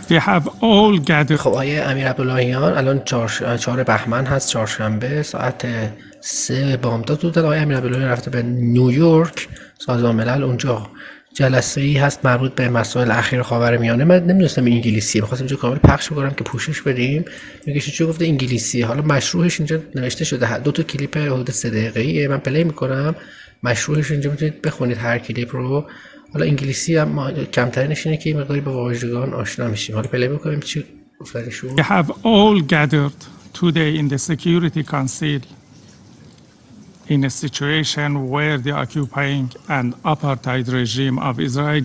We have all gathered. خب آقای امیرعبداللهیان الان 4 بهمن هست، چهارشنبه ساعت 3 بامداد بودن. آقای امیرعبداللهیان رفته به نیویورک سازمان ملل، اونجا جلسه ای هست مربوط به مسائل اخیر خاورمیانه. من نمیدونستم انگلیسیه، می‌خواستم اینجا کامل پخش بکنم که پوشش بدیم. میگه چی گفته انگلیسیه. حالا مشروحش اینجا نوشته شده، 2 تا کلیپ حدود 3 دقیقه‌ایه. من پلی میکنم، مشروحش اینجا میتونید بخونید هر کلیپ رو. حالا انگلیسی هم کمترینش اینه که مقداری با واژگان آشنا میشیم. حالا پلی بکنیم چی گفتنشون. We have all gathered today in the Security Council in a situation where the occupying and apartheid regime of Israel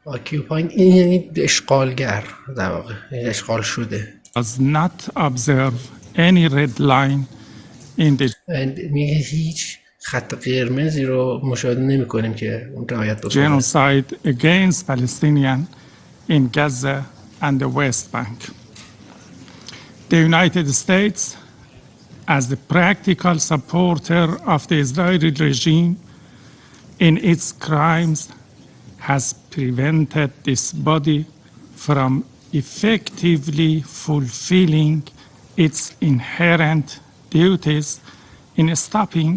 occupying یعنی اشغالگر، در واقع اشغال شده. does not observe any red line in the میگه هیچ خط قرمزی رو مشاهده نمی کنیم که اون رعایت بکنه. genocide against Palestinians in Gaza and the West Bank. The United States, as the practical supporter of the Israeli regime in its crimes, has prevented this body from effectively fulfilling its inherent duties in stopping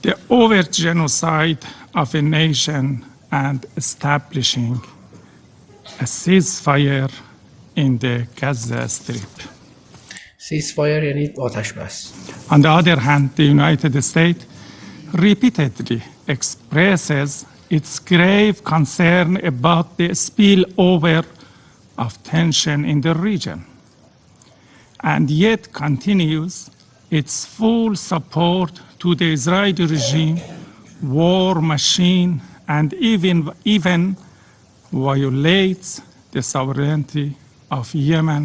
the overt genocide of a nation and establishing a ceasefire in the Gaza Strip. ceasefire یعنی آتش بس. On the other hand, the United States repeatedly expresses its grave concern about the spillover of tension in the region, and yet continues its full support to the Israeli regime, war machine, and even violates the sovereignty of Yemen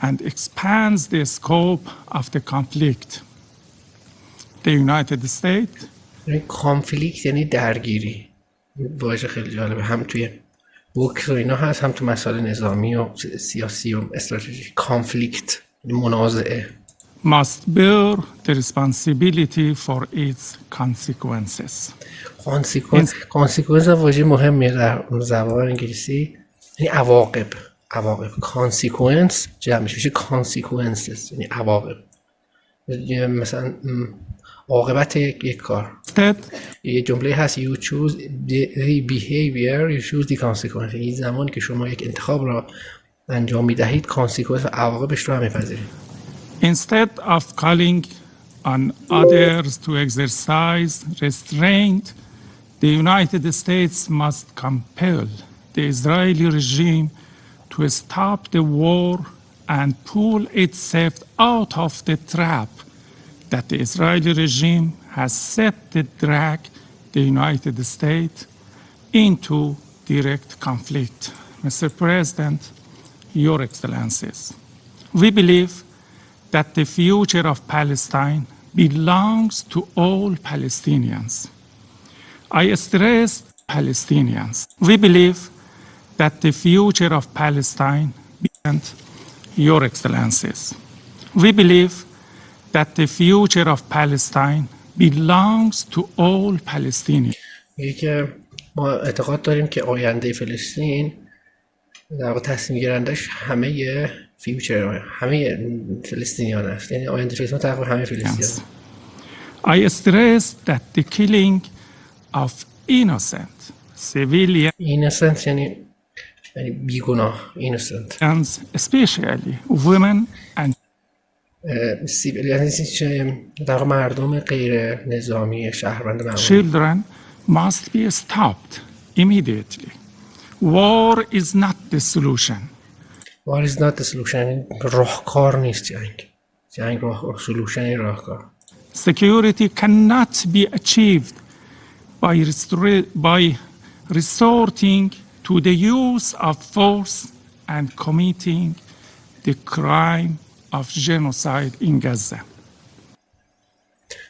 and expands the scope of the conflict. The United States کانفلیکت یعنی درگیری. واژه خیلی جالبه، هم توی بوکس و اینا هست، هم تو مسائل نظامی و سیاسی و استراتژی. کانفلیکت منازعه. must bear the responsibility for its consequences. کانسیکونس واژه مهمیه در زبان انگلیسی، یعنی عواقب. کانسیکونس جمع میشه کانسیکونسز، یعنی عواقب. مثلا عاقبت یک کار. یه جمله هست you choose the behavior you choose the consequence. این زمانی که شما یک انتخاب را انجام میدهید کانسیکونس و عواقبش رو هم میپذیرید. Instead of calling on others to exercise restraint, the United States must compel the Israeli regime to stop the war and pull itself out of the trap that the Israeli regime has set to drag the United States into direct conflict. Mr. President, Your Excellencies, we believe that the future of Palestine belongs to all Palestinians. I stress Palestinians. We believe that the future of Palestine and Your Excellencies. We believe that the future of Palestine belongs to all Palestinians. میگه که ما اعتقاد داریم که آینده فلسطین در واقع تصمیم گیرندش همه فلسطینیان است، یعنی آینده فلسطین تقریبا همه فلسطینیان. I stress that the killing of innocent civilians, یعنی بیگناه، innocent, especially women and یعنی در واقع مردم غیر نظامی شهروند معمولی. children must be stopped immediately. War is not the solution. War is not the solution. راهکار نیست جنگ solution راهکار. Security cannot be achieved by resorting to the use of force and committing the crime of genocide in Gaza.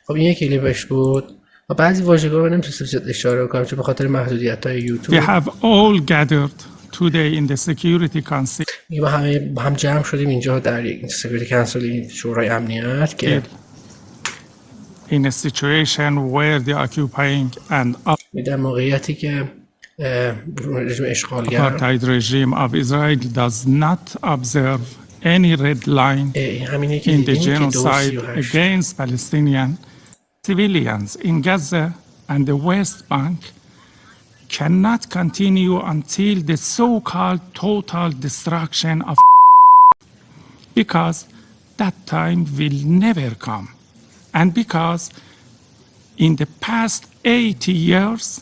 خب این یک کلیپش بود. و بعضی واژگان رو نمیتونستم اشاره کنم چون به خاطر محدودیت‌های یوتیوب. We have all gathered today in the Security Council. ما هم جمع شدیم اینجا در یک Security Council شورای امنیت که in a situation where the occupying and در موقعیتی که رژیم اشغالگر. Apartheid regime of Israel does not observe any red line همینه که in the دیدیم که genocide against Palestinian civilians in Gaza and the West Bank cannot continue until the so-called total destruction of because that time will never come. And because in the past 80 years,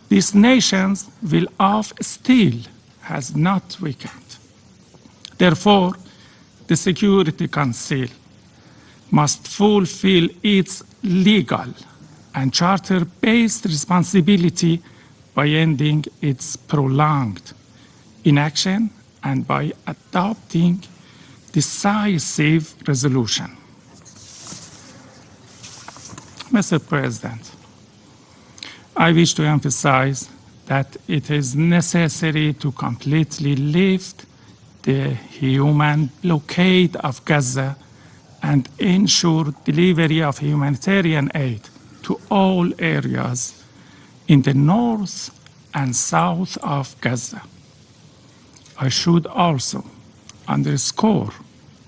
these nations will of still has not weakened. Therefore, the Security Council must fulfill its legal and charter-based responsibility by ending its prolonged inaction and by adopting decisive resolution. Mr. President, I wish to emphasize that it is necessary to completely lift the human blockade of Gaza and ensure delivery of humanitarian aid to all areas in the north and south of Gaza. I should also underscore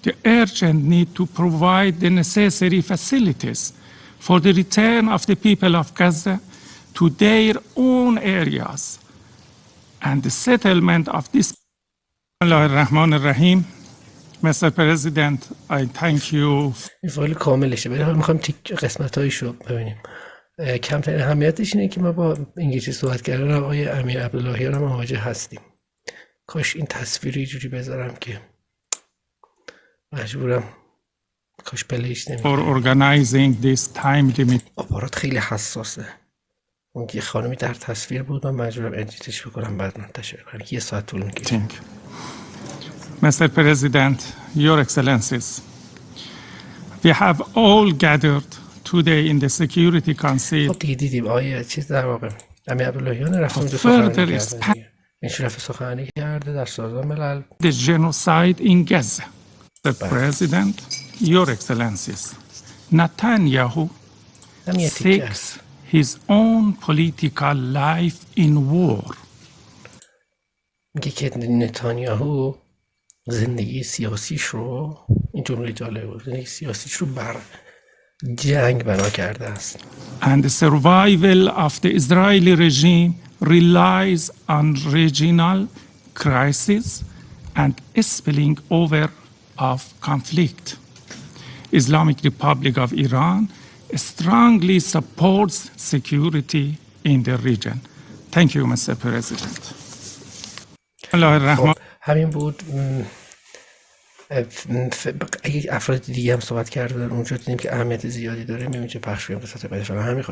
the urgent need to provide the necessary facilities for the return of the people of Gaza to their own areas and the settlement of this. Bismillahirrahmanirrahim. Mr. President, I thank you. این فایل کاملشه، ولی حالا میخوایم قسمت‌هایشو ببینیم. کمترین اهمیتش اینه که ما با انگلیسی صحبت کردن آقای امیرعبداللهیان هم مواجه هستیم. کاش این تصویر یه جوری بذارم که مجبورم کاش پلیش for organizing this time limit. آپارات خیلی حساسه. اون که خانمی در تصویر بود، من مجبورم ادیتش بکنم بعد منتشر کنم. 1 ساعت طول می‌کشه. Mr. President, Your Excellencies, we have all gathered today in the Security Council. خب دیگه دیدیم آیه چیز در واقع امیرعبداللهیان رفت اونجا سخنرانی کرده. این رفت سخنرانی کرده در سازمان ملل. The genocide in Gaza. The President, Your Excellencies, Netanyahu seeks his own political life in war. میگه که نتانیاهو زندگی سیاسیش رو، این جمله جالب بود، زندگی سیاسیش رو بر جنگ بنا کرده است. And the survival of the Israeli regime relies on regional crisis and spilling over of conflict. Islamic Republic of Iran strongly supports security in the region. Thank you, Mr. President. همین بود. اگه افراد دیگه هم صحبت کردن اونجا دیدیم که اهمیت زیادی داره، می‌بینیم چه پخش کنیم قسمت بعدش. همین